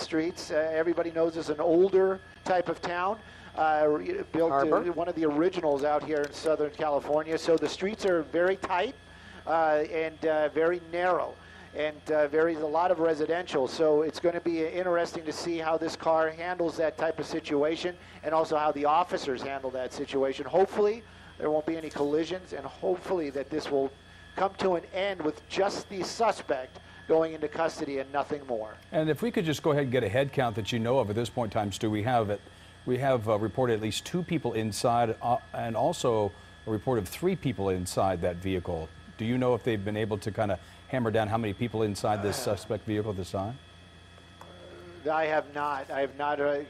streets. Everybody knows it's an older type of town. Built one of the originals out here in Southern California. So the streets are very tight and very narrow. And a lot of residential, so it's going to be interesting to see how this car handles that type of situation, and also how the officers handle that situation. Hopefully, there won't be any collisions, and hopefully that this will come to an end with just the suspect going into custody and nothing more. And if we could just go ahead and get a head count that you know of at this point in time, Stu, we have reported at least 2 people inside, and also a report of 3 people inside that vehicle. Do you know if they've been able to kind of hammer down how many people inside this suspect vehicle at this time? I have not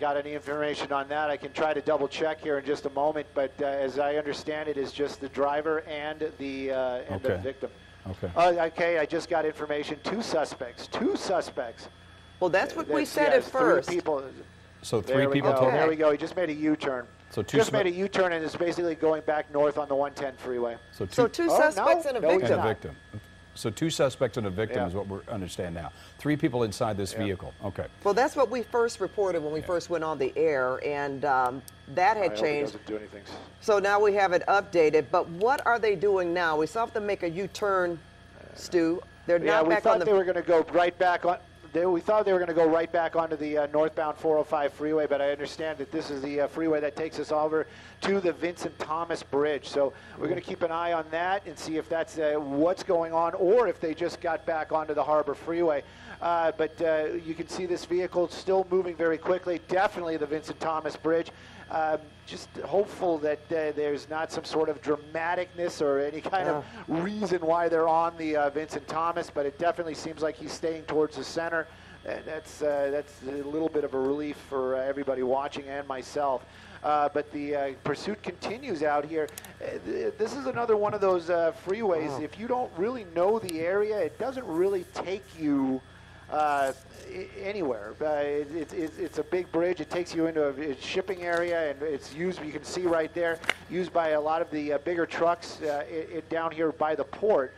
got any information on that. I can try to double check here in just a moment, but as I understand it, is just the driver and the victim. Okay. Okay, I just got information. 2 suspects. 2 suspects. Well, that's what we said at first. 3 people. So 3 people total? There we go. He just made a U-turn. So just made a U-turn and is basically going back north on the 110 freeway. So 2 suspects and a victim. And a victim. So 2 suspects and a victim is what we understand now. 3 people inside this vehicle. Okay. Well, that's what we first reported when we first went on the air, and that had changed. Doesn't do anything. So now we have it updated. But what are they doing now? We saw them make a U-turn, Stu. They're now back on the. They were going to go right back on. We thought they were going to go right back onto the northbound 405 freeway, but I understand that this is the freeway that takes us over to the Vincent Thomas Bridge. So we're going to keep an eye on that and see if that's what's going on, or if they just got back onto the Harbor Freeway. But you can see this vehicle still moving very quickly. Definitely the Vincent Thomas Bridge. Just hopeful that there's not some sort of dramaticness or any kind of reason why they're on the Vincent Thomas, but it definitely seems like he's staying towards the center. And that's a little bit of a relief for everybody watching and myself. But the pursuit continues out here. This is another one of those freeways. If you don't really know the area, it doesn't really take you anywhere. It's a big bridge. It takes you into a shipping area, and it's used, you can see right there, used by a lot of the bigger trucks down here by the port.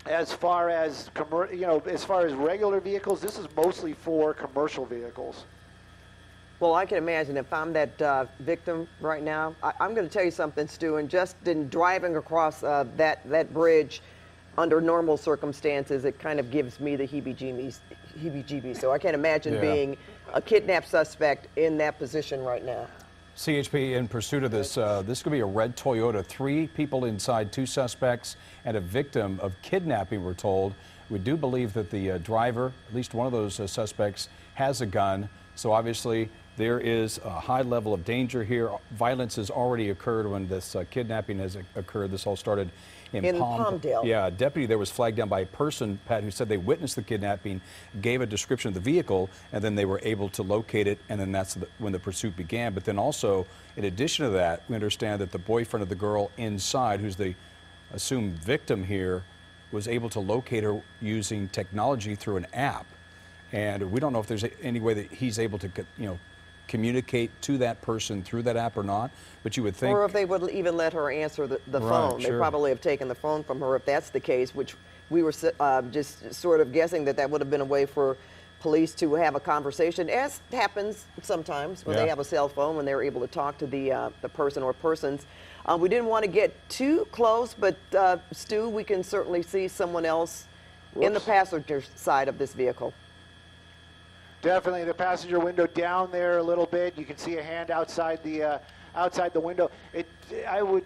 As far as as far as regular vehicles, this is mostly for commercial vehicles. Well, I can imagine if I'm that victim right now, I'm going to tell you something, Stu, and just in driving across that bridge under normal circumstances, it kind of gives me the heebie-jeebies. So I can't imagine being a kidnapped suspect in that position right now. CHP in pursuit of this. This could be a red Toyota. 3 people inside, 2 suspects, and a victim of kidnapping, we're told. We do believe that the driver, at least one of those suspects, has a gun. So obviously there is a high level of danger here. Violence has already occurred when this kidnapping has occurred. This all started in Palmdale. Yeah, a deputy there was flagged down by a person, Pat, who said they witnessed the kidnapping, gave a description of the vehicle, and then they were able to locate it, and then that's when the pursuit began. But then also, in addition to that, we understand that the boyfriend of the girl inside, who's the assumed victim here, was able to locate her using technology through an app. And we don't know if there's any way that he's able to, communicate to that person through that app or not, but you would think. Or if they would even let her answer the phone. They probably have taken the phone from her if that's the case, which we were just sort of guessing that would have been a way for police to have a conversation, as happens sometimes when they have a cell phone, when they're able to talk to the person or persons. We didn't want to get too close, but Stu, we can certainly see someone else in the passenger side of this vehicle. Definitely the passenger window down there a little bit. You can see a hand outside the window. I would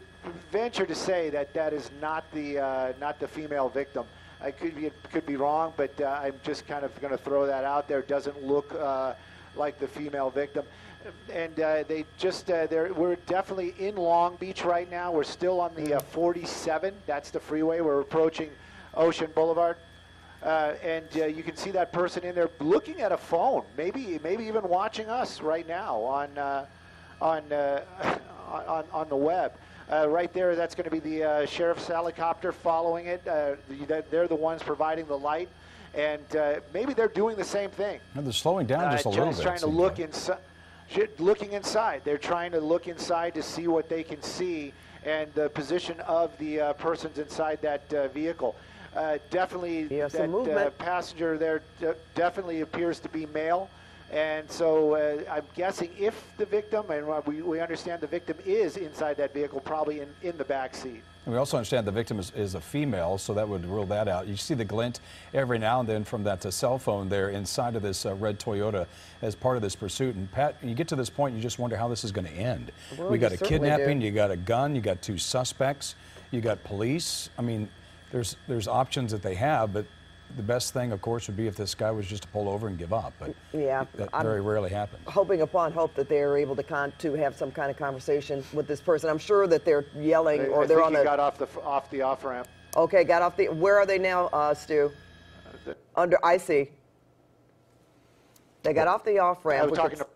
venture to say that is not the female victim. I could be wrong, but I'm just kind of going to throw that out there. It doesn't look like the female victim. And we're definitely in Long Beach right now. We're still on the 47. That's the freeway. We're approaching Ocean Boulevard. And you can see that person in there looking at a phone, maybe even watching us right now on the web. Right there, that's going to be the sheriff's helicopter following it. They're the ones providing the light, and maybe they're doing the same thing. No, they're slowing down just a little bit. Trying to look inside. Looking inside. They're trying to look inside to see what they can see and the position of the persons inside that vehicle. Definitely, yeah, that passenger there definitely appears to be male. And so I'm guessing if the victim, and we understand the victim is inside that vehicle, probably in the back seat. And we also understand the victim is a female, so that would rule that out. You see the glint every now and then from that cell phone there inside of this red Toyota as part of this pursuit. And Pat, you get to this point, you just wonder how this is going to end. Well, we got a kidnapping, you got a gun, you got 2 suspects, you got police. I mean, there's options that they have, but the best thing, of course, would be if this guy was just to pull over and give up. But yeah, that very rarely happens. Hoping upon hope that they are able to have some kind of conversation with this person. I'm sure that they're yelling or they're on the. Got off the off ramp. Okay, got off the. Where are they now, Stu? Under. I see. They got off the off ramp. I was talking to.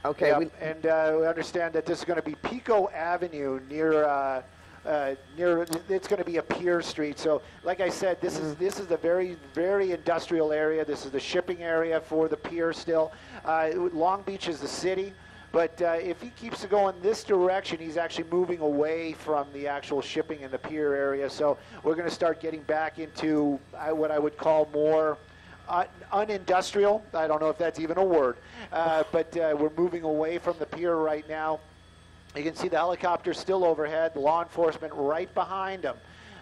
Okay. Yeah, and we understand that this is going to be Pico Avenue near. It's going to be a pier street. So, like I said, this is a very, very industrial area. This is the shipping area for the pier still. Long Beach is the city, but if he keeps going this direction, he's actually moving away from the actual shipping and the pier area. So we're going to start getting back into what I would call more unindustrial. I don't know if that's even a word, but we're moving away from the pier right now. You can see the helicopter still overhead, law enforcement right behind him,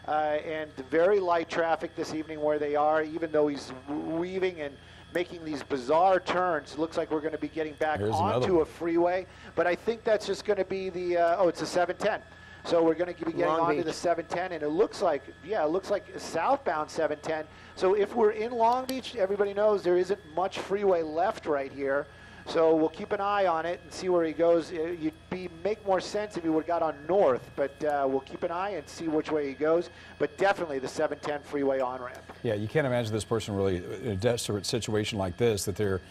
and very light traffic this evening where they are, even though he's weaving and making these bizarre turns. It looks like we're going to be getting back onto a freeway, but I think that's just going to be the, it's a 710. So we're going to be getting onto the 710, and it looks like, yeah, it looks like a southbound 710. So if we're in Long Beach, everybody knows there isn't much freeway left right here. So we'll keep an eye on it and see where he goes. You'd make more sense if he would have got on north, but we'll keep an eye and see which way he goes. But definitely the 710 freeway on-ramp. Yeah, you can't imagine this person really in a desperate situation like this, that they're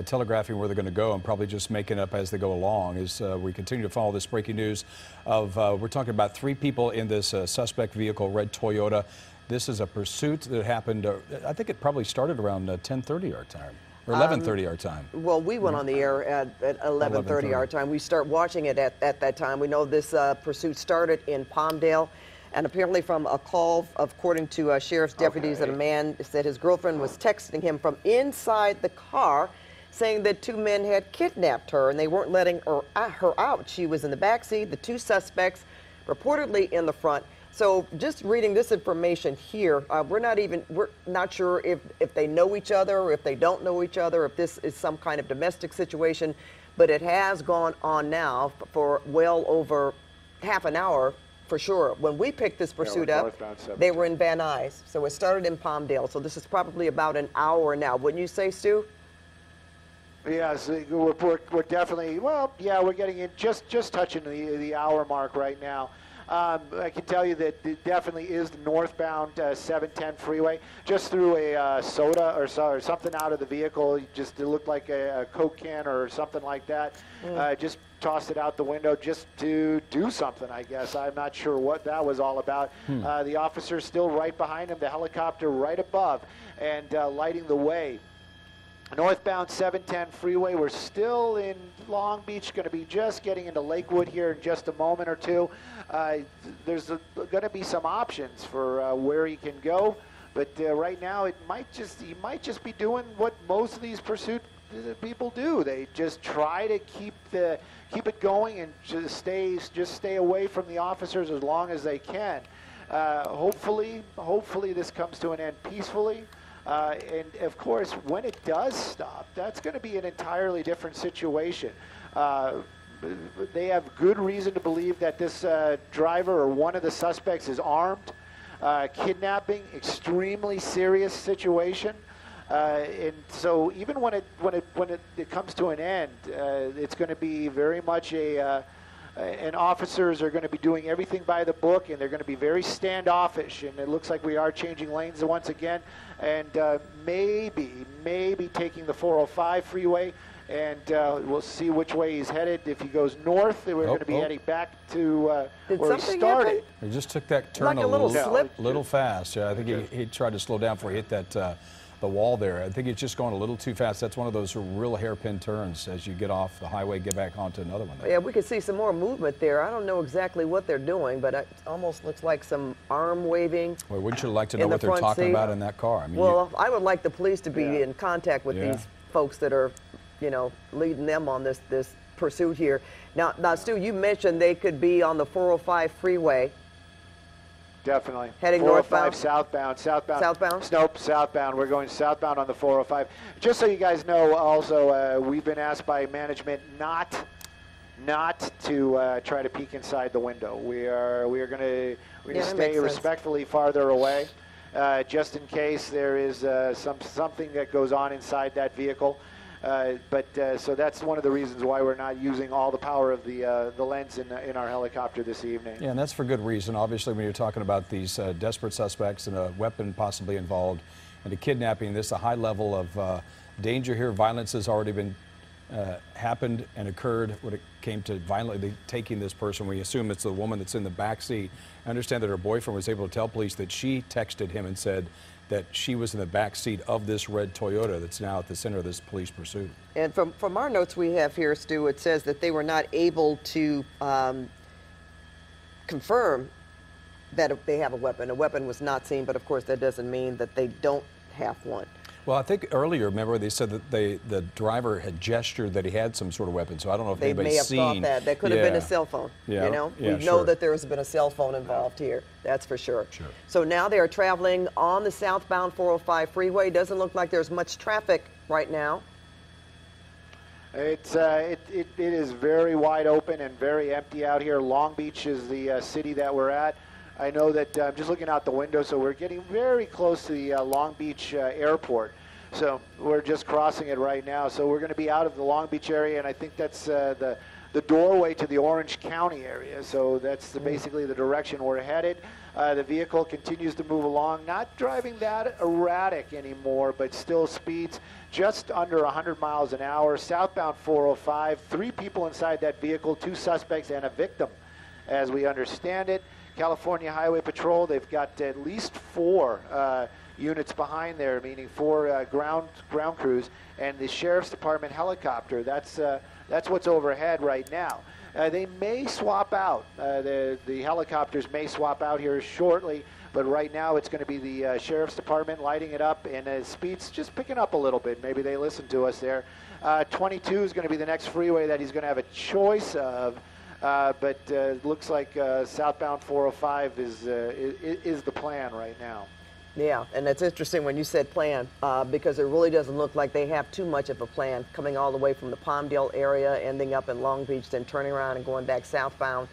telegraphing where they're going to go and probably just making up as they go along. As we continue to follow this breaking news of, we're talking about 3 people in this suspect vehicle, red Toyota. This is a pursuit that happened, I think it probably started around 10:30 our time. Or 11:30 our time. Well, we went on the air at 11:30 our time. We start watching it at that time. We know this pursuit started in Palmdale, and apparently from a call, according to sheriff's deputies, that a man said his girlfriend was texting him from inside the car, saying that 2 men had kidnapped her and they weren't letting her out. She was in the back seat. The 2 suspects reportedly in the front. So just reading this information here, we're not sure if they know each other or if they don't know each other, if this is some kind of domestic situation, but it has gone on now for well over half an hour for sure. When we picked this pursuit up, they were in Van Nuys. So it started in Palmdale. So this is probably about an hour now. Wouldn't you say, Stu? Yes, we're definitely, well, yeah, we're getting in just touching the hour mark right now. I can tell you that it definitely is the northbound 710 freeway. Just threw a soda or something out of the vehicle. It looked like a Coke can or something like that. Just tossed it out the window just to do something, I guess. I'm not sure what that was all about. The officer's still right behind him, the helicopter right above, and lighting the way. Northbound 710 freeway, we're still in Long Beach, going to be just getting into Lakewood here in just a moment or two. There's going to be some options for where he can go, but right now he might just be doing what most of these pursuit people do. They just try to keep it going and just stay away from the officers as long as they can. Hopefully this comes to an end peacefully. And of course, when it does stop, that's going to be an entirely different situation. They have good reason to believe that this driver or one of the suspects is armed. Kidnapping, extremely serious situation. And so even when it comes to an end, it's going to be very much and officers are going to be doing everything by the book, and they're going to be very standoffish. And it looks like we are changing lanes once again, and maybe taking the 405 freeway. And we'll see which way he's headed. If he goes north, we're going to be heading back to where he started. He just took that turn like a little slip. Little fast. Yeah, I think he tried to slow down before he hit that the wall there. I think it's just going a little too fast. That's one of those real hairpin turns as you get off the highway, get back onto another one there. Yeah, we can see some more movement there. I don't know exactly what they're doing, but it almost looks like some arm waving. Well, wouldn't you like to know what they're talking about in that car? I mean, well, I would like the police to be in contact with these folks that are, you know, leading them on this pursuit here. Now, Stu, you mentioned they could be on the 405 freeway. Definitely. Heading 405 northbound? Southbound? Nope, southbound. We're going southbound on the 405. Just so you guys know, also, we've been asked by management not to try to peek inside the window. We're going to stay respectfully farther away, just in case there is something that goes on inside that vehicle. So that's one of the reasons why we're not using all the power of the lens in our helicopter this evening. Yeah, and that's for good reason. Obviously, when you're talking about these desperate suspects and a weapon possibly involved and a kidnapping, there's a high level of danger here. Violence has already been happened and occurred when it came to violently taking this person. We assume it's the woman that's in the back seat. I understand that her boyfriend was able to tell police that she texted him and said that she was in the back seat of this red Toyota that's now at the center of this police pursuit. And from our notes we have here, Stu, it says that they were not able to confirm that they have a weapon. A weapon was not seen, but of course that doesn't mean that they don't have one. Well, I think earlier, remember, they said that the driver had gestured that he had some sort of weapon, so I don't know if anybody's seen. They may have thought that. That could have been a cell phone, you know? We know that there has been a cell phone involved here, that's for sure. So now they are traveling on the southbound 405 freeway. Doesn't look like there's much traffic right now. It is very wide open and very empty out here. Long Beach is the city that we're at. I know that I'm just looking out the window, so we're getting very close to the Long Beach airport. So we're just crossing it right now. So we're going to be out of the Long Beach area, and I think that's the doorway to the Orange County area. So that's basically the direction we're headed. The vehicle continues to move along, not driving that erratic anymore, but still speeds just under 100 miles an hour. Southbound 405, 3 people inside that vehicle, 2 suspects and a victim, as we understand it. California Highway Patrol, they've got at least 4 units behind there, meaning 4 ground crews, and the Sheriff's Department helicopter. That's what's overhead right now. They may swap out. The helicopters may swap out here shortly, but right now it's going to be the Sheriff's Department lighting it up, and the speed's just picking up a little bit. Maybe they listen to us there. 22 is going to be the next freeway that he's going to have a choice of. But looks like southbound 405 is the plan right now. Yeah, and that's interesting when you said plan, because it really doesn't look like they have too much of a plan, coming all the way from the Palmdale area, ending up in Long Beach, then turning around and going back southbound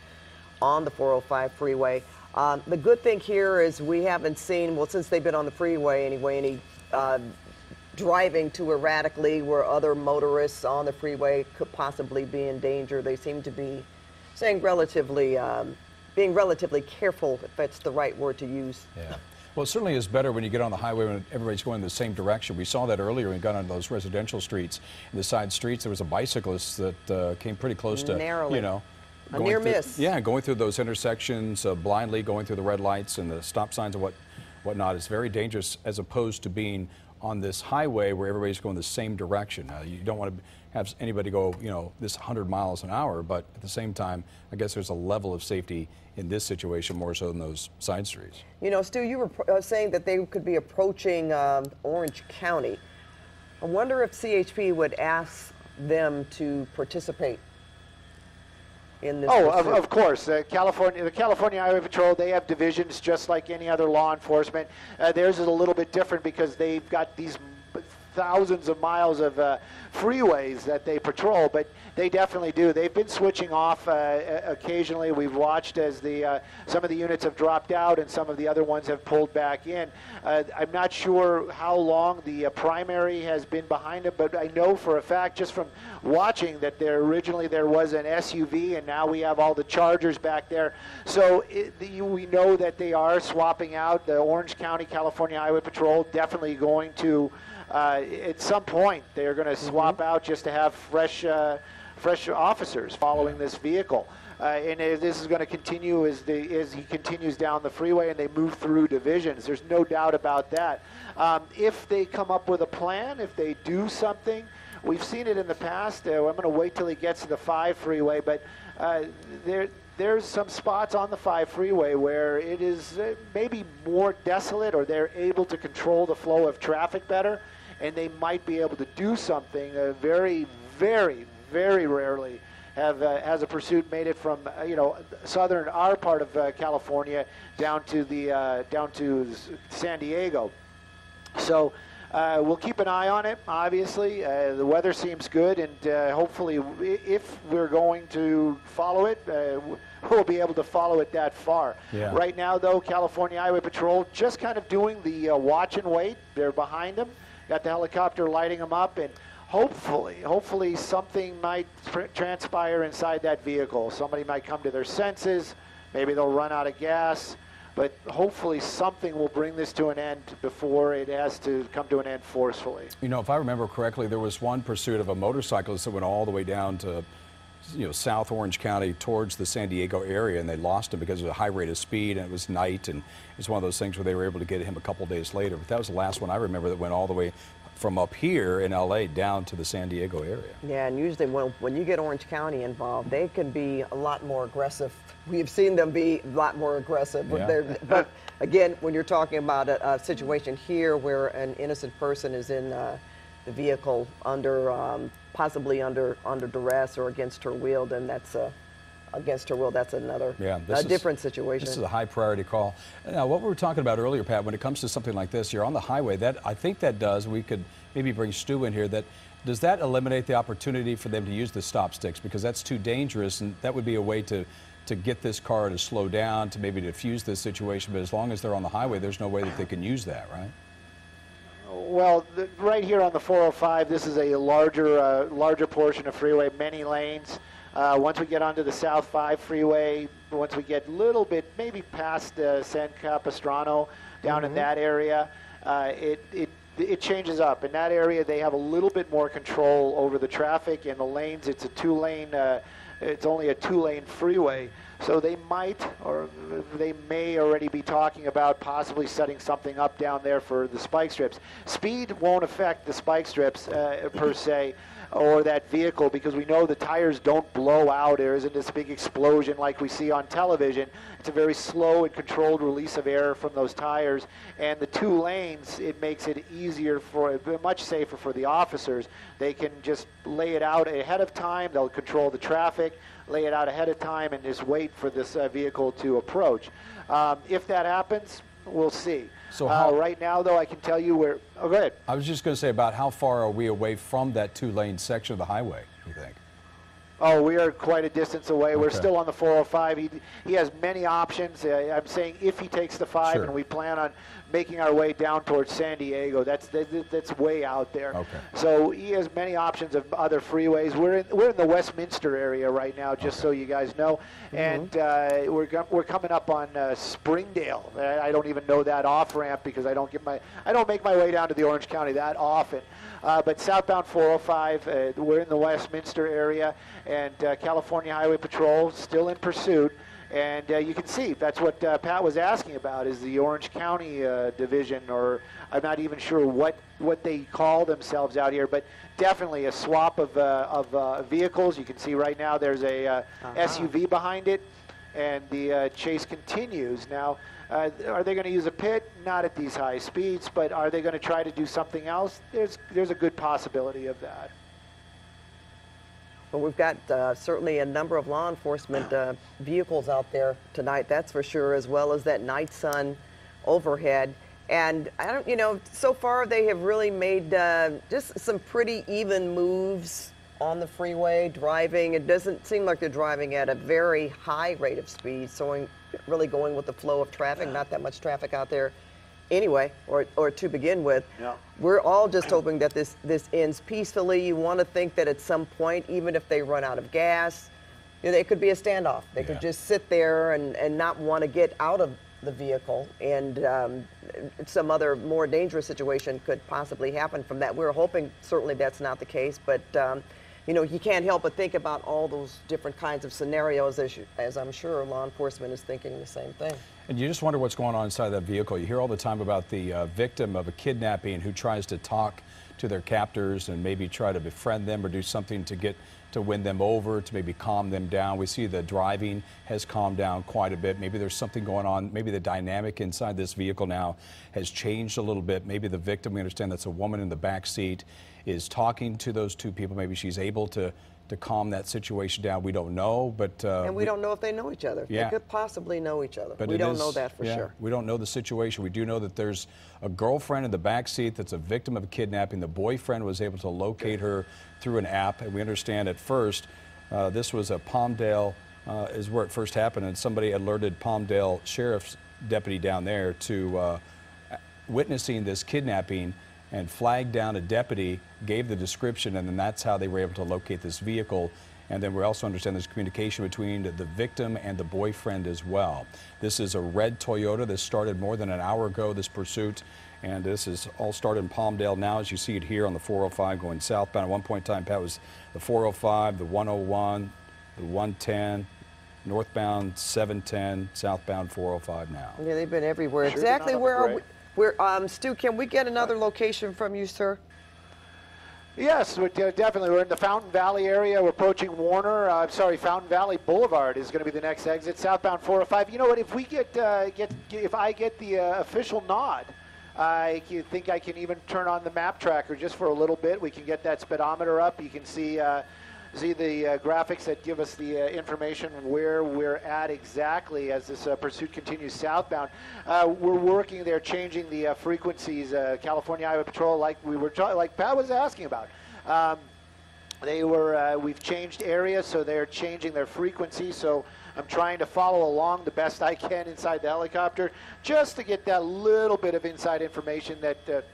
on the 405 freeway. The good thing here is we haven't seen, well, since they've been on the freeway anyway, any driving too erratically where other motorists on the freeway could possibly be in danger. They seem to be saying being relatively careful, if that's the right word to use. Yeah. Well, it certainly is better when you get on the highway when everybody's going in the same direction. We saw that earlier when we got on those residential streets. In the side streets, there was a bicyclist that came pretty close to, narrowly. You know, a near miss. Yeah, going through those intersections blindly, going through the red lights and the stop signs and whatnot. It's very dangerous as opposed to being on this highway where everybody's going the same direction. You don't want to have anybody go, you know, this 100 miles an hour, but at the same time, I guess there's a level of safety in this situation more so than those side streets. You know, Stu, you were saying that they could be approaching Orange County. I wonder if CHP would ask them to participate in this. Oh, of course. The California Highway Patrol, they have divisions just like any other law enforcement. Theirs is a little bit different because they've got these thousands of miles of freeways that they patrol, but they definitely do. They've been switching off occasionally. We've watched as some of the units have dropped out and some of the other ones have pulled back in. I'm not sure how long the primary has been behind it, but I know for a fact just from watching that originally there was an SUV and now we have all the Chargers back there. So we know that they are swapping out. The Orange County California Highway Patrol definitely going to at some point they're going to swap out just to have fresh officers following this vehicle. And this is going to continue as he continues down the freeway and they move through divisions. There's no doubt about that. If they come up with a plan, if they do something, we've seen it in the past. I'm going to wait till he gets to the 5 freeway, but there's some spots on the 5 freeway where it is maybe more desolate, or they're able to control the flow of traffic better, and they might be able to do something. Very, very, very rarely has a pursuit made it from southern our part of California down to San Diego. So we'll keep an eye on it. Obviously, the weather seems good, and hopefully, if we're going to follow it, we'll be able to follow it that far. Yeah. Right now, though, California Highway Patrol just kind of doing the watch and wait. They're behind them, got the helicopter lighting them up, and hopefully something might transpire inside that vehicle. Somebody might come to their senses. Maybe they'll run out of gas. But hopefully something will bring this to an end before it has to come to an end forcefully. You know, if I remember correctly, there was one pursuit of a motorcyclist that went all the way down to, South Orange County towards the San Diego area, and they lost him because of a high rate of speed, and it was night, and it was one of those things where they were able to get him a couple days later. But that was the last one I remember that went all the way from up here in LA down to the San Diego area. Yeah, and usually when you get Orange County involved, they can be a lot more aggressive. We've seen them be a lot more aggressive. Yeah. But again, when you're talking about a situation here where an innocent person is in the vehicle possibly under duress or against her will, then that's against her will, that's another different situation. This is a high priority call. Now, what we were talking about earlier, Pat, when it comes to something like this, you're on the highway. I think that does. We could maybe bring Stu in here. Does that eliminate the opportunity for them to use the stop sticks, because that's too dangerous, and that would be a way to get this car to slow down, to maybe diffuse this situation? But as long as they're on the highway, there's no way that they can use that, right? Well, right here on the 405, this is a larger portion of freeway, many lanes. Once we get onto the South 5 freeway, once we get a little bit, maybe past San Capistrano, down in that area, it changes up. In that area, they have a little bit more control over the traffic. In the lanes, it's it's only a 2-lane freeway. So they might, or they may already be talking about possibly setting something up down there for the spike strips. Speed won't affect the spike strips per se, or that vehicle, because we know the tires don't blow out. There isn't this big explosion like we see on television. It's a very slow and controlled release of air from those tires. And the 2 lanes, it makes it easier much safer for the officers. They can just lay it out ahead of time. They'll control the traffic, lay it out ahead of time, and just wait for this vehicle to approach. If that happens, we'll see. So right now, though, I can tell you where. Oh, go ahead. I was just going to say, about how far are we away from that 2-lane section of the highway, you think? Oh, we are quite a distance away. Okay. We're still on the 405. He has many options. I'm saying if he takes the 5, Sure. and we plan on making our way down towards San Diego, that's way out there. Okay. So he has many options of other freeways. We're in the Westminster area right now, just so you guys know, and we're coming up on Springdale. I don't even know that off ramp because I don't make my way down to the Orange County that often. But southbound 405, we're in the Westminster area, and California Highway Patrol still in pursuit. And you can see that's what Pat was asking about, is the Orange County division, or I'm not even sure what they call themselves out here, but definitely a swap of vehicles. You can see right now there's a SUV behind it, and the chase continues. Now, are they going to use a pit? Not at these high speeds, but are they going to try to do something else? There's a good possibility of that. Well, we've got certainly a number of law enforcement vehicles out there tonight, that's for sure, as well as that night sun overhead. And so far they have really made just some pretty even moves on the freeway, driving. It doesn't seem like they're driving at a very high rate of speed, so really going with the flow of traffic, not that much traffic out there anyway, or to begin with. Yeah. We're all just hoping that this ends peacefully. You want to think that at some point, even if they run out of gas, it could be a standoff. They could just sit there and not want to get out of the vehicle, and some other more dangerous situation could possibly happen from that. We're hoping certainly that's not the case, but you can't help but think about all those different kinds of scenarios, as I'm sure law enforcement is thinking the same thing. And you just wonder what's going on inside that vehicle. You hear all the time about the victim of a kidnapping who tries to talk to their captors and maybe try to befriend them or do something to win them over, to maybe calm them down. We see the driving has calmed down quite a bit. Maybe there's something going on. Maybe the dynamic inside this vehicle now has changed a little bit. Maybe the victim, we understand that's a woman in the back seat, is talking to those two people. Maybe she's able to calm that situation down. We don't know, but... and we don't know if they know each other. Yeah. They could possibly know each other. But we don't know that for yeah, sure. We don't know the situation. We do know that there's a girlfriend in the back seat that's a victim of a kidnapping. The boyfriend was able to locate her through an app, and we understand at first this was a Palmdale, is where it first happened, and somebody alerted Palmdale Sheriff's deputy down there to witnessing this kidnapping and flagged down a deputy, gave the description, and then that's how they were able to locate this vehicle. And then we also understand there's communication between the victim and the boyfriend as well. This is a red Toyota. This started more than an hour ago, this pursuit, and this is all started in Palmdale now, as you see it here on the 405 going southbound. At one point in time, Pat, was the 405, the 101, the 110, northbound 710, southbound 405 now. Yeah, they've been everywhere. Sure, Exactly where are we? Stu, can we get another location from you, sir? Yes, definitely. We're in the Fountain Valley area. We're approaching Warner. Fountain Valley Boulevard is going to be the next exit. Southbound 405. You know what? If we if I get the official nod, I think I can even turn on the map tracker just for a little bit. We can get that speedometer up. You can see the graphics that give us the information where we're at exactly as this pursuit continues southbound. We're working there, changing the frequencies. California Highway Patrol, like Pat was asking about. We've changed areas, so they're changing their frequency. So I'm trying to follow along the best I can inside the helicopter, just to get that little bit of inside information that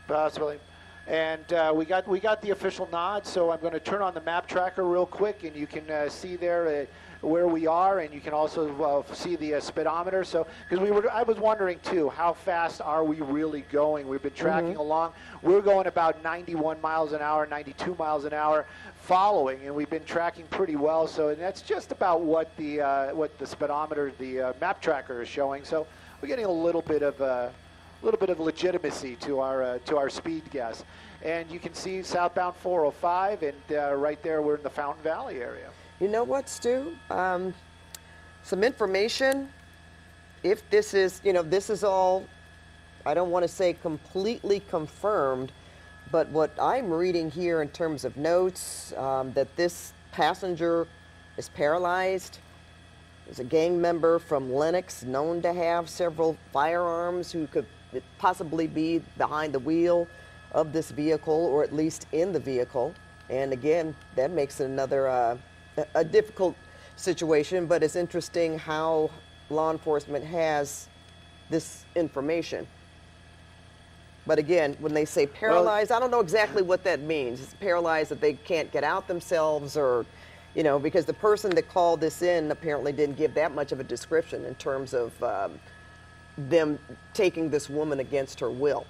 possibly. And we got the official nod, so I'm going to turn on the map tracker real quick, and you can see there where we are, and you can also see the speedometer. So, because I was wondering too, how fast are we really going? We've been tracking along. We're going about 91 miles an hour, 92 miles an hour, following, and we've been tracking pretty well. So, and that's just about what the speedometer, the map tracker is showing. So, we're getting a little bit of legitimacy to our speed guess. And you can see southbound 405, and right there we're in the Fountain Valley area. You know what, Stu? Some information. If this is, this is all, I don't want to say completely confirmed, but what I'm reading here in terms of notes, that this passenger is paralyzed. There's a gang member from Lenox known to have several firearms who could possibly be behind the wheel of this vehicle, or at least in the vehicle. And again, that makes it another a difficult situation, but it's interesting how law enforcement has this information. But again, when they say paralyzed, I don't know exactly what that means. It's paralyzed that they can't get out themselves, or, because the person that called this in apparently didn't give that much of a description in terms of them taking this woman against her will.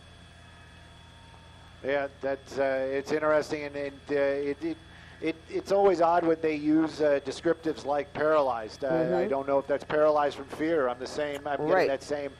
Yeah, that's it's interesting, and it's always odd when they use descriptives like paralyzed. I don't know if that's paralyzed from fear. I'm getting that same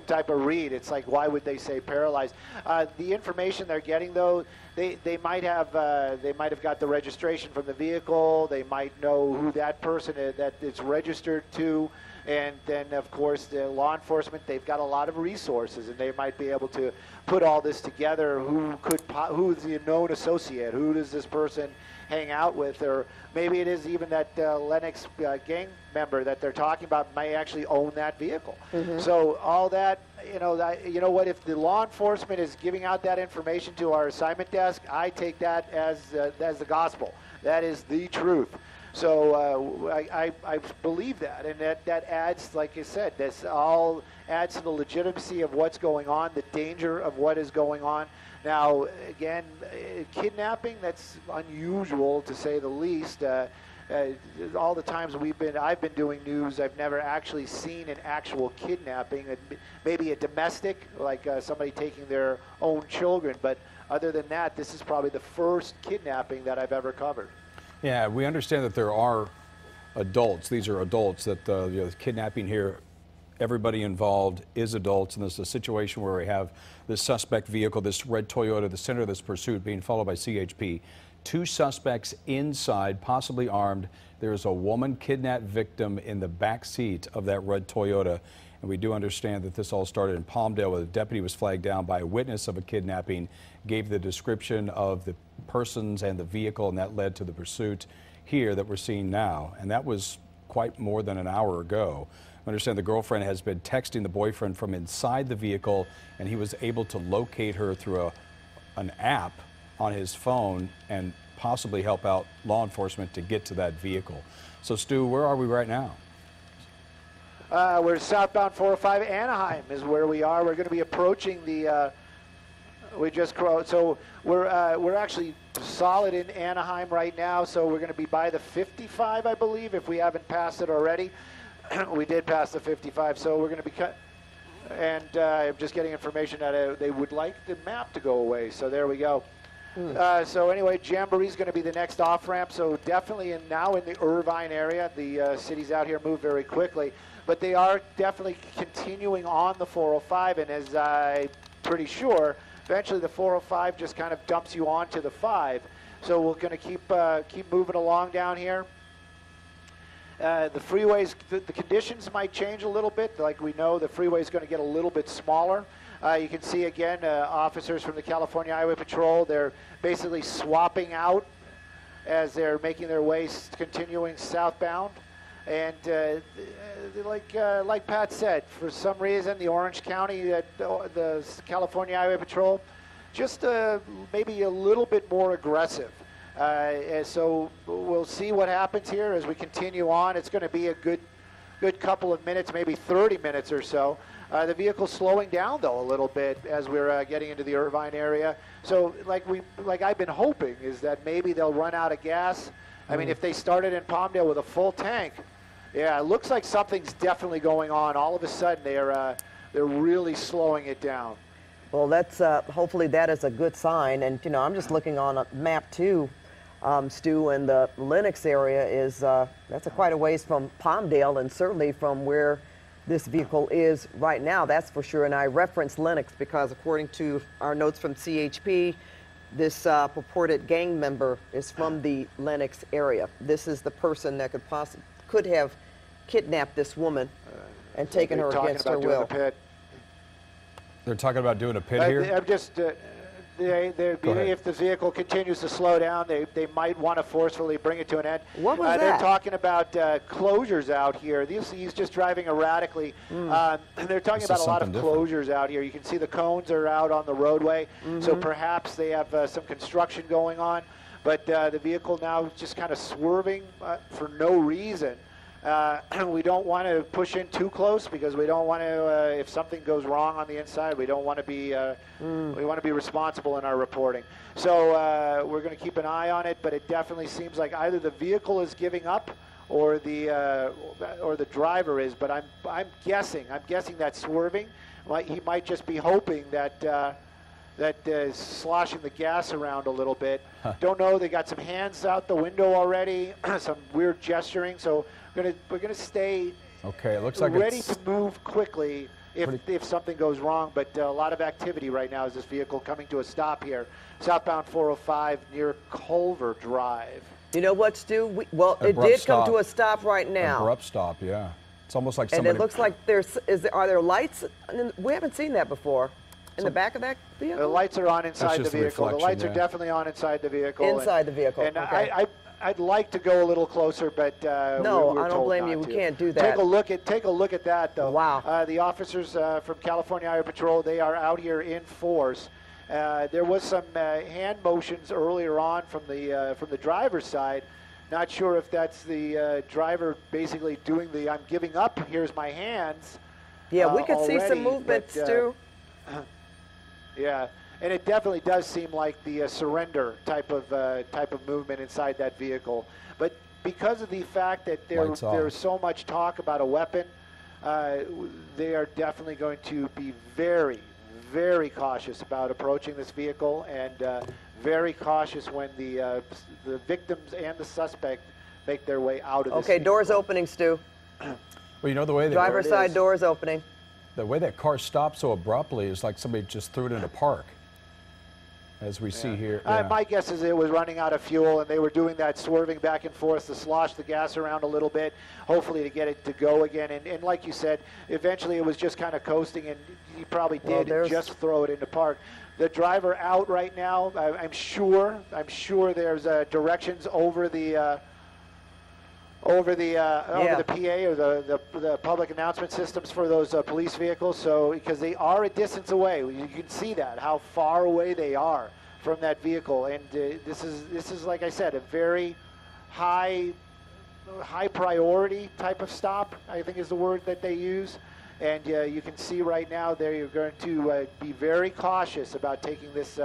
type of read. It's like, why would they say paralyzed? The information they're getting, though, they might have got the registration from the vehicle. They might know who that person is that it's registered to. And then, of course, the law enforcement, they've got a lot of resources, and they might be able to put all this together. Who's the known associate? Who does this person hang out with? Or maybe it is even that Lenox gang member that they're talking about may actually own that vehicle. So all that, you know what, if the law enforcement is giving out that information to our assignment desk, I take that as the gospel. That is the truth. So I believe that, and that adds, like I said, this all adds to the legitimacy of what's going on, the danger of what is going on. Now, again, kidnapping, that's unusual to say the least. All the times I've been doing news, I've never actually seen an actual kidnapping. Maybe a domestic, like somebody taking their own children, but other than that, this is probably the first kidnapping that I've ever covered. Yeah, we understand that there are adults. These are adults that the kidnapping here. Everybody involved is adults, and this is a situation where we have this suspect vehicle, this red Toyota, the center of this pursuit, being followed by CHP. 2 suspects inside, possibly armed. There is a woman kidnapped victim in the back seat of that red Toyota. And we do understand that this all started in Palmdale, where the deputy was flagged down by a witness of a kidnapping, gave the description of the persons and the vehicle, and that led to the pursuit here that we're seeing now. And that was quite more than an hour ago. I understand the girlfriend has been texting the boyfriend from inside the vehicle, and he was able to locate her through an app on his phone and possibly help out law enforcement to get to that vehicle. So, Stu, where are we right now? We're southbound 405 Anaheim is where we are. We're going to be approaching the. So we're actually solid in Anaheim right now. So we're going to be by the 55, I believe, if we haven't passed it already. We did pass the 55, so we're going to be and I'm just getting information that they would like the map to go away. So there we go. So anyway, Jamboree's going to be the next off-ramp. So definitely now in the Irvine area. The cities out here move very quickly. But they are definitely continuing on the 405. And as I'm pretty sure, eventually the 405 just kind of dumps you onto the 5. So we're going to keep moving along down here. The freeways, the conditions might change a little bit. Like we know, the freeway is going to get a little bit smaller. You can see again officers from the California Highway Patrol. They're basically swapping out as they're making their way, continuing southbound. And like Pat said, for some reason, the Orange County, the California Highway Patrol, just maybe a little bit more aggressive. So we'll see what happens here as we continue on. It's going to be a good couple of minutes, maybe 30 minutes or so. The vehicle's slowing down though a little bit as we're getting into the Irvine area. So like I've been hoping is that maybe they'll run out of gas. I mean, if they started in Palmdale with a full tank, yeah, it looks like something's definitely going on. All of a sudden they're really slowing it down. Well, that's hopefully that is a good sign. And I'm just looking on a map too, Stu, and the Lenox area is that's quite a ways from Palmdale, and certainly from where this vehicle is right now. That's for sure. And I reference Lenox because according to our notes from CHP, this purported gang member is from the Lenox area. This is the person that could have kidnapped this woman and taken her against her will. They're talking about doing a pit here? I'm just, if the vehicle continues to slow down, they might want to forcefully bring it to an end. What was that? They're talking about closures out here. He's just driving erratically. They're talking about a lot of closures out here. You can see the cones are out on the roadway, so perhaps they have some construction going on. But the vehicle now is just kind of swerving for no reason. We don't want to push in too close because we don't want to, if something goes wrong on the inside, we don't want to be, we want to be responsible in our reporting. So we're going to keep an eye on it, but it definitely seems like either the vehicle is giving up or the driver is. But I'm guessing that swerving, he might just be hoping that sloshing the gas around a little bit. Don't know. They got some hands out the window already, some weird gesturing. So we're gonna stay it looks like ready to move quickly if something goes wrong. But a lot of activity right now as this vehicle coming to a stop here, southbound 405 near Culver Drive. You know what, Stu? It did come to a stop right now. Abrupt stop, yeah. It's almost like somebody. And it looks like are there lights? We haven't seen that before. In the back of that vehicle? The lights are on inside the vehicle. The lights are definitely on inside the vehicle. Inside the vehicle. And okay. I'd like to go a little closer, but no, I don't blame you. We can't do that. Take a look at that, though. Wow. The officers from California Highway Patrol, they are out here in force. There was some hand motions earlier on from the driver's side. Not sure if that's the driver basically doing the "I'm giving up. Here's my hands." Yeah, we could see some movement, Stu. Yeah, and it definitely does seem like the surrender type of movement inside that vehicle. But because of the fact that there's so much talk about a weapon, they are definitely going to be very, very cautious about approaching this vehicle, and very cautious when the victims and the suspect make their way out of this Okay, vehicle. doors opening, Stu. Well, you know the way Driver's side doors opening. the way that car stopped so abruptly is like somebody just threw it in a park, as we see here. My guess is it was running out of fuel, and they were doing that swerving back and forth to slosh the gas around a little bit, hopefully to get it to go again. And like you said, eventually it was just kind of coasting, and he probably did just throw it into park. The driver out right now. I'm sure there's directions over the PA or the public announcement systems for those police vehicles. So because they are a distance away, you can see that how far away they are from that vehicle. And this is like I said, a very high priority type of stop, I think is the word that they use. And you can see right now there you're going to be very cautious about taking this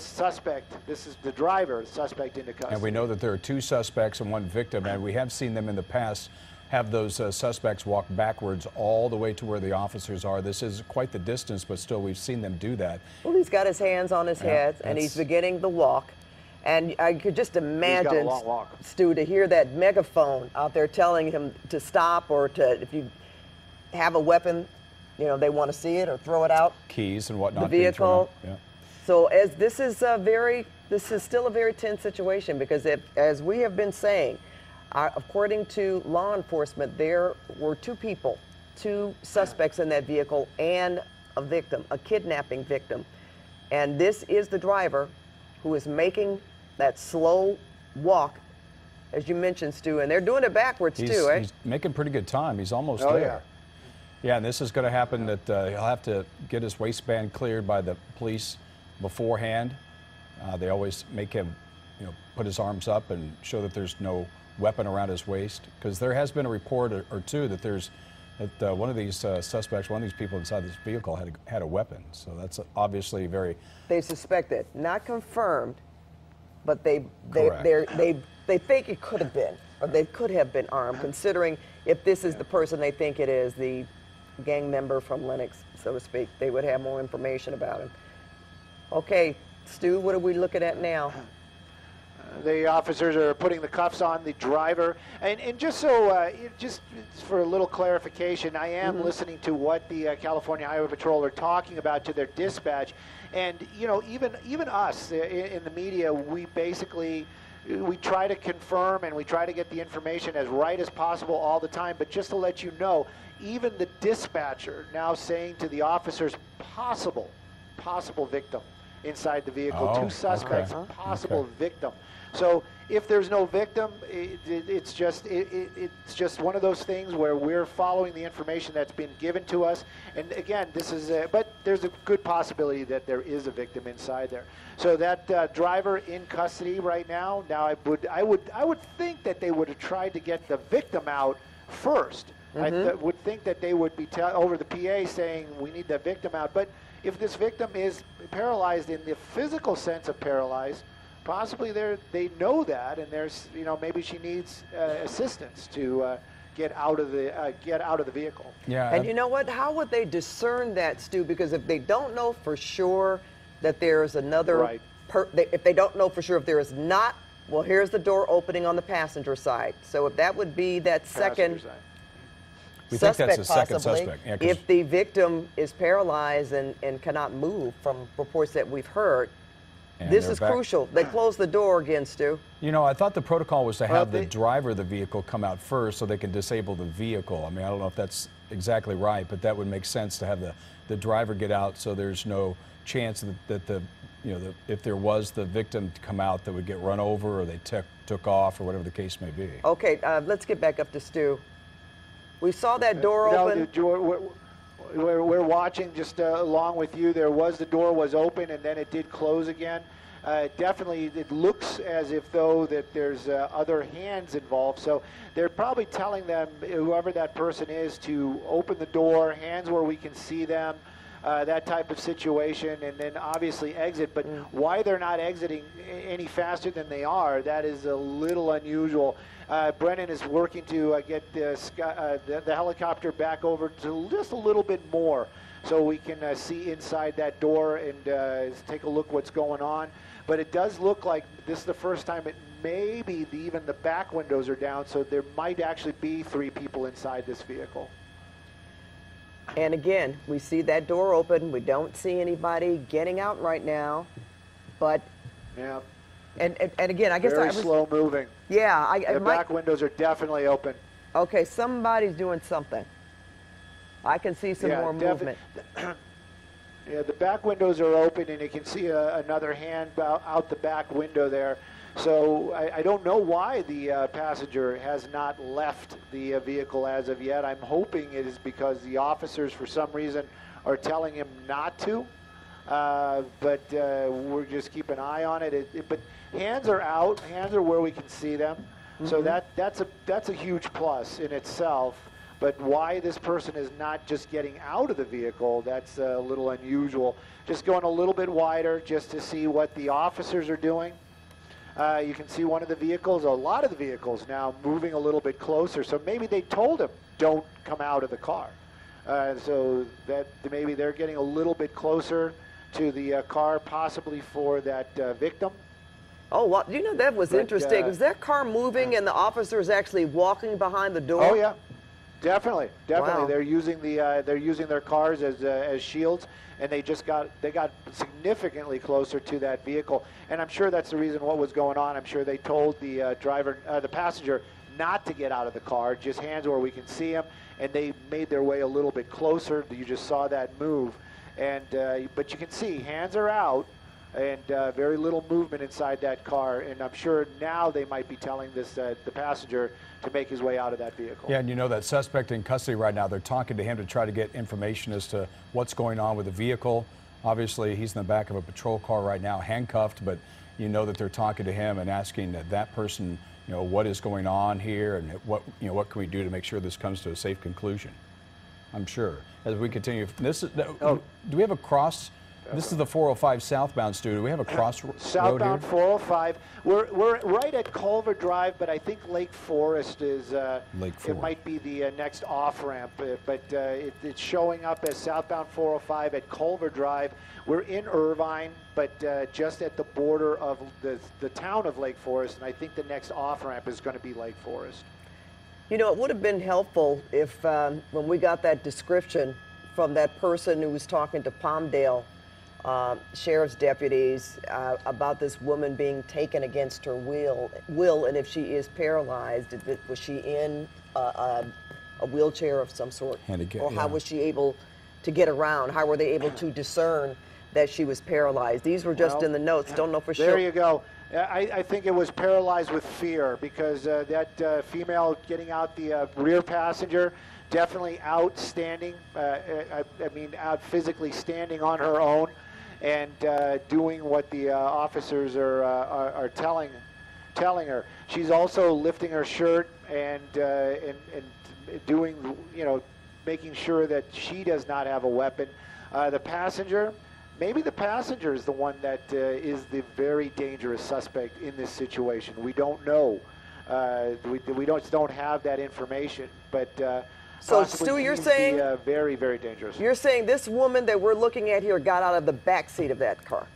suspect, this is the driver, suspect, into custody. And we know that there are 2 suspects and 1 victim, and we have seen them in the past have those suspects walk backwards all the way to where the officers are. This is quite the distance, but still we've seen them do that. Well, he's got his hands on his head, and he's beginning the walk. And I could just imagine, Stu, to hear that megaphone out there telling him to stop, or to, if you have a weapon, you know, they want to see it or throw it out. Keys and whatnot. The vehicle. So as this is still a very tense situation, because as we have been saying, according to law enforcement, there were 2 people, 2 suspects in that vehicle, and a victim, a kidnapping victim. And this is the driver who is making that slow walk, as you mentioned, Stu, and they're doing it backwards too, eh? He's making pretty good time. He's almost there. Yeah, and this is going to happen that he'll have to get his waistband cleared by the police beforehand. They always make him, put his arms up and show that there's no weapon around his waist, because there has been a report or 2 that one of these suspects, one of these people inside this vehicle had a weapon. So that's obviously very. They suspect it, not confirmed, but they think it could have been, or they could have been armed, considering if this is the person they think it is, the gang member from Lennox, so to speak, they would have more information about him. Okay, Stu, what are we looking at now? The officers are putting the cuffs on the driver, and just so, just for a little clarification, I am listening to what the California Highway Patrol are talking about to their dispatch, and even us in the media, we try to confirm and we try to get the information as right as possible all the time. But just to let you know, even the dispatcher now saying to the officers, possible victim inside the vehicle, 2 suspects, possible victim. So if there's no victim, it's just one of those things where we're following the information that's been given to us. And again, but there's a good possibility that there is a victim inside there. So that driver in custody right now. Now I would think that they would have tried to get the victim out first. I would think that they would be over the PA saying we need the victim out. But if this victim is paralyzed in the physical sense of paralyzed, possibly they know that, and there's maybe she needs assistance to get out of the vehicle. Yeah. And you know what? How would they discern that, Stu? Because if they don't know for sure that there's another, if they don't know for sure if there is not, well, here's the door opening on the passenger side. So if that would be that second suspect, possibly, if the victim is paralyzed and cannot move, from reports that we've heard. And this is crucial. They close the door again, Stu. I thought the protocol was to have the driver of the vehicle come out first so they can disable the vehicle. I mean, I don't know if that's exactly right, but that would make sense to have the driver get out so there's no chance that if there was the victim to come out that would get run over or they took off or whatever the case may be. Okay, let's get back up to Stu. We saw that door open. We're watching just along with you. The door was open and then it did close again. Definitely, it looks as if though that there's other hands involved. So they're probably telling them, whoever that person is, to open the door, hands where we can see them, that type of situation, and then obviously exit. But why they're not exiting any faster than they are, that is a little unusual. Brennan is working to get the helicopter back over to just a little bit more so we can see inside that door and take a look what's going on. But it does look like this is the first time it maybe even the back windows are down, so there might actually be 3 people inside this vehicle. And again, we see that door open. We don't see anybody getting out right now, but yeah. And again, I guess very slow moving. Yeah, the back windows are definitely open. Okay, somebody's doing something. I can see some more movement. Yeah, the back windows are open, and you can see another hand out the back window there. So I don't know why the passenger has not left the vehicle as of yet. I'm hoping it is because the officers, for some reason, are telling him not to. But we're just keep an eye on it. But hands are out. Hands are where we can see them. Mm-hmm. So that's a huge plus in itself. But why this person is not just getting out of the vehicle, that's a little unusual. Just going a little bit wider just to see what the officers are doing. You can see one of the vehicles, a lot of the vehicles now moving a little bit closer. So maybe they told him, don't come out of the car. So that maybe they're getting a little bit closer to the car, possibly for that victim. Oh, well, you know, that was interesting. Was that car moving and the officers actually walking behind the door? Oh, yeah. Definitely. Wow. They're using their cars as shields, and they got significantly closer to that vehicle. And I'm sure that's the reason what was going on. I'm sure they told the the passenger not to get out of the car, just hands where we can see him, and they made their way a little bit closer. You just saw that move, and but you can see hands are out, and very little movement inside that car. And I'm sure now they might be telling the passenger to make his way out of that vehicle. Yeah, and you know that suspect in custody right now, they're talking to him to try to get information as to what's going on with the vehicle. Obviously, he's in the back of a patrol car right now, handcuffed, but you know that they're talking to him and asking that person, you know, what is going on here and what can we do to make sure this comes to a safe conclusion. I'm sure. As we continue, do we have a cross? This is the 405 southbound, Stu. Do we have a crossroad southbound here? 405. We're right at Culver Drive, but I think Lake Forest is. It might be the next off ramp, but it's showing up as southbound 405 at Culver Drive. We're in Irvine, but just at the border of the town of Lake Forest, and I think the next off ramp is going to be Lake Forest. You know, it would have been helpful if when we got that description from that person who was talking to Palmdale sheriff's deputies about this woman being taken against her will, and if she is paralyzed, was she in a wheelchair of some sort, or how was she able to get around? How were they able to discern that she was paralyzed? These were just in the notes. Don't know for sure. There you go. I think it was paralyzed with fear, because that female getting out the rear passenger, definitely out standing. I mean, out physically standing on her own, and doing what the officers are telling her. She's also lifting her shirt and doing, you know, making sure that she does not have a weapon. The passenger, maybe the passenger is the one that is the very dangerous suspect in this situation. We don't know. We don't have that information, but. So, Stu, you're saying very, very dangerous. You're saying this woman that we're looking at here got out of the back seat of that car?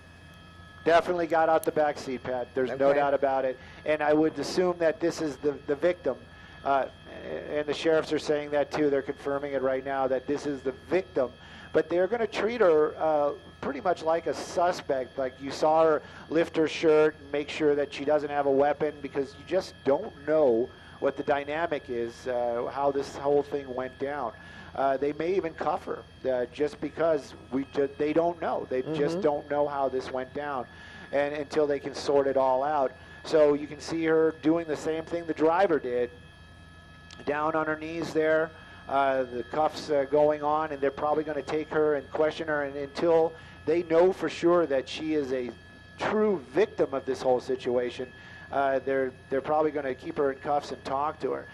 Definitely got out the back seat, Pat. There's no doubt about it. And I would assume that this is the victim. And the sheriffs are saying that too. They're confirming it right now that this is the victim. But they're going to treat her pretty much like a suspect. Like you saw her lift her shirt and make sure that she doesn't have a weapon, because you just don't know what the dynamic is, how this whole thing went down. They may even cuff her just because they don't know. They just don't know how this went down, and until they can sort it all out. So you can see her doing the same thing the driver did, down on her knees there, the cuffs going on, and they're probably going to take her and question her, and until they know for sure that she is a true victim of this whole situation, they're probably going to keep her in cuffs and talk to her.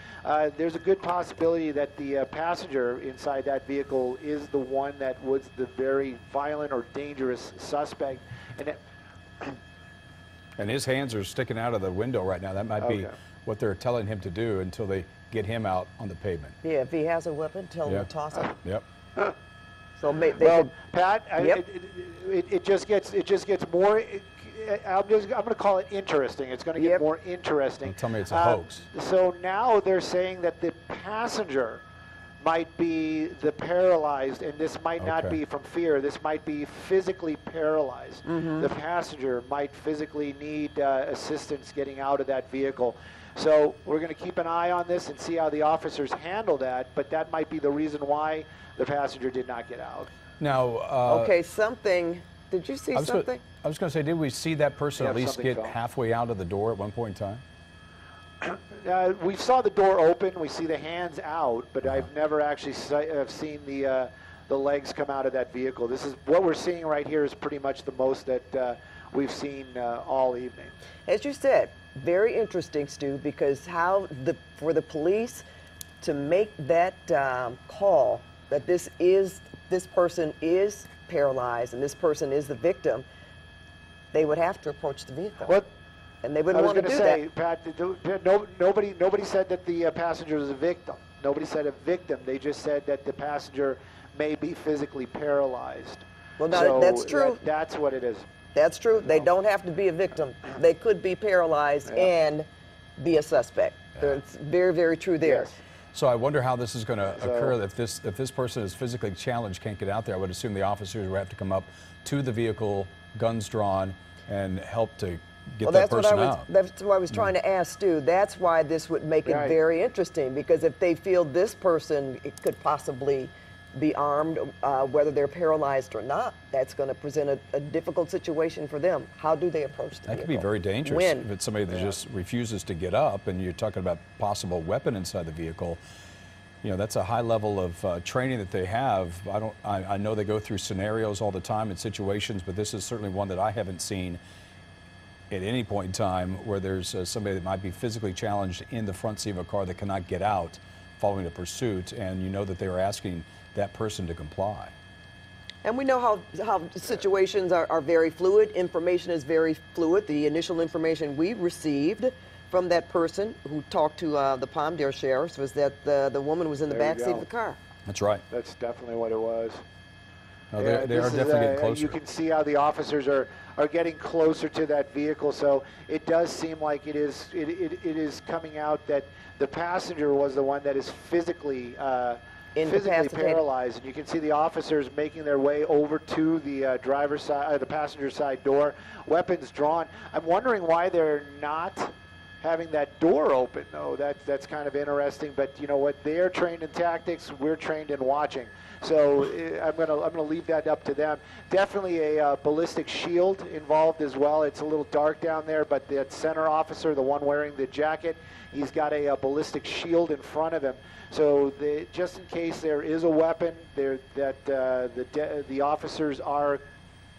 There's a good possibility that the passenger inside that vehicle is the one that was the very violent or dangerous suspect. And his hands are sticking out of the window right now. That might be what they're telling him to do until they get him out on the pavement. Yeah, if he has a weapon, tell him to toss it. Yep. So well, Pat, yep. it just gets more. I'm going to call it interesting. It's going to get more interesting. Tell me it's a hoax. So now they're saying that the passenger might be the paralyzed, and this might not be from fear. This might be physically paralyzed. The passenger might physically need assistance getting out of that vehicle. So we're going to keep an eye on this and see how the officers handle that, but that might be the reason why the passenger did not get out. Now, okay, something. Did you see something? I was going to say, did we see that person at least get halfway out of the door at one point in time? We saw the door open. We see the hands out, but I've never actually seen the legs come out of that vehicle. This is what we're seeing right here is pretty much the most that we've seen all evening. As you said, very interesting, Stu, because for the police to make that call that this person is paralyzed and this person is the victim, they would have to approach the vehicle. What? And they wouldn't want to do that. Pat, nobody said that the passenger was a victim. Nobody said a victim. They just said that the passenger may be physically paralyzed. Well, no, that's true. That's what it is. That's true. They don't have to be a victim. They could be paralyzed and be a suspect. It's very, very true there. Yes. So I wonder how this is going to occur. If this person is physically challenged, can't get out there, I would assume the officers would have to come up to the vehicle, guns drawn, and help to get that person out. That's what I was trying to ask Stu. That's why this would make it very interesting, because if they feel this person could possibly be armed, whether they're paralyzed or not, that's going to present a difficult situation for them. How do they approach the vehicle? That could be very dangerous if it's somebody that just refuses to get up, and you're talking about possible weapon inside the vehicle. You know, that's a high level of training that they have. I know they go through scenarios all the time and situations, but this is certainly one that I haven't seen at any point in time where there's somebody that might be physically challenged in the front seat of a car that cannot get out following a pursuit, and you know that they are asking that person to comply. And we know how situations are very fluid. Information is very fluid. The initial information we received from that person who talked to the Palmdale sheriffs was that the woman was in the back seat of the car. That's right. That's definitely what it was. No, they are definitely getting closer. You can see how the officers are getting closer to that vehicle, so it does seem like it is coming out that the passenger was the one that is physically paralyzed, and you can see the officers making their way over to the driver's side, the passenger side door, weapons drawn. I'm wondering why they're not having that door open, though. That's kind of interesting. But you know what? They're trained in tactics. We're trained in watching. So I'm gonna leave that up to them. Definitely a ballistic shield involved as well. It's a little dark down there, but that center officer, the one wearing the jacket, he's got a ballistic shield in front of him. So just in case there is a weapon, the officers are at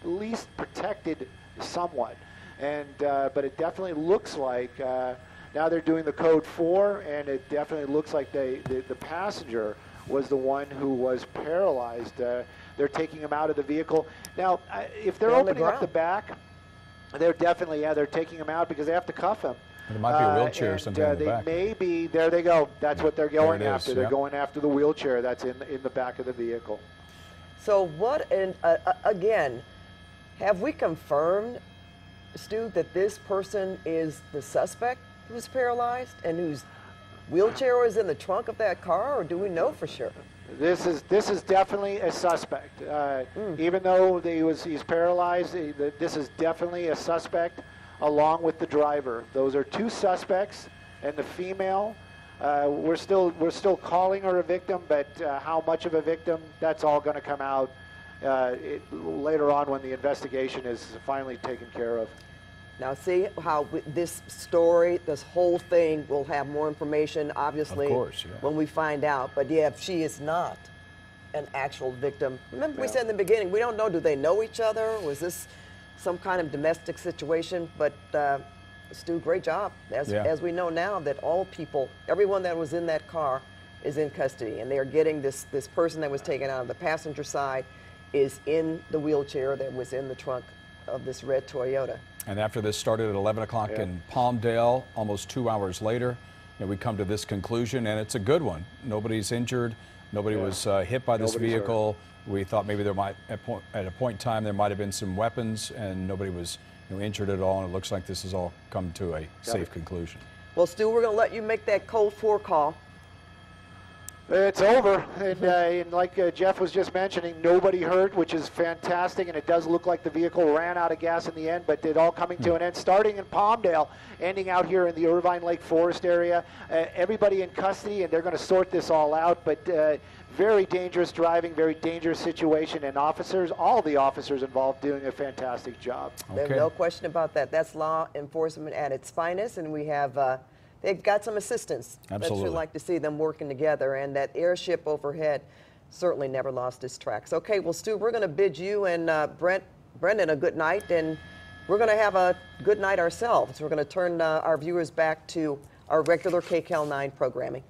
least protected somewhat. And but it definitely looks like now they're doing the code 4, and it definitely looks like the passenger was the one who was paralyzed. They're taking him out of the vehicle. Now, if they're opening up the back, they're definitely, they're taking him out because they have to cuff him. There might be a wheelchair or something in the back. Maybe, there they go. That's what they're going after. They're going after the wheelchair that's in the back of the vehicle. So what, and again, have we confirmed, Stu, that this person is the suspect who's paralyzed and whose wheelchair was in the trunk of that car, or do we know for sure? This is definitely a suspect. Even though he's paralyzed, this is definitely a suspect, along with the driver. Those are two suspects, and the female. We're still calling her a victim, but how much of a victim? That's all going to come out later on when the investigation is finally taken care of. Now, see how this story, this whole thing, will have more information, obviously, of course, when we find out. But yeah, if she is not an actual victim, remember we said in the beginning, we don't know, do they know each other? Was this some kind of domestic situation? But Stu, great job. As we know now that all people, everyone that was in that car is in custody, and they are getting this person that was taken out of the passenger side is in the wheelchair that was in the trunk of this red Toyota. And after this started at 11 o'clock in Palmdale, almost 2 hours later, we come to this conclusion, and it's a good one. Nobody's injured. Nobody was hit by this vehicle. We thought maybe there might, at a point in time, there might have been some weapons and nobody was injured at all, and it looks like this has all come to a safe conclusion. Well, Stu, we're going to let you make that code 4 call. It's over, and like Jeff was just mentioning, nobody hurt, which is fantastic, and it does look like the vehicle ran out of gas in the end, but it all coming to an end, starting in Palmdale, ending out here in the Irvine Lake Forest area. Everybody in custody, and they're going to sort this all out, but very dangerous driving, very dangerous situation, and officers, all the officers involved, doing a fantastic job. There's no question about that. That's law enforcement at its finest, and we have they've got some assistance. Absolutely. But you like to see them working together, and that airship overhead certainly never lost its tracks. Okay, well, Stu, we're going to bid you and Brendan a good night, and we're going to have a good night ourselves. We're going to turn our viewers back to our regular KCAL 9 programming.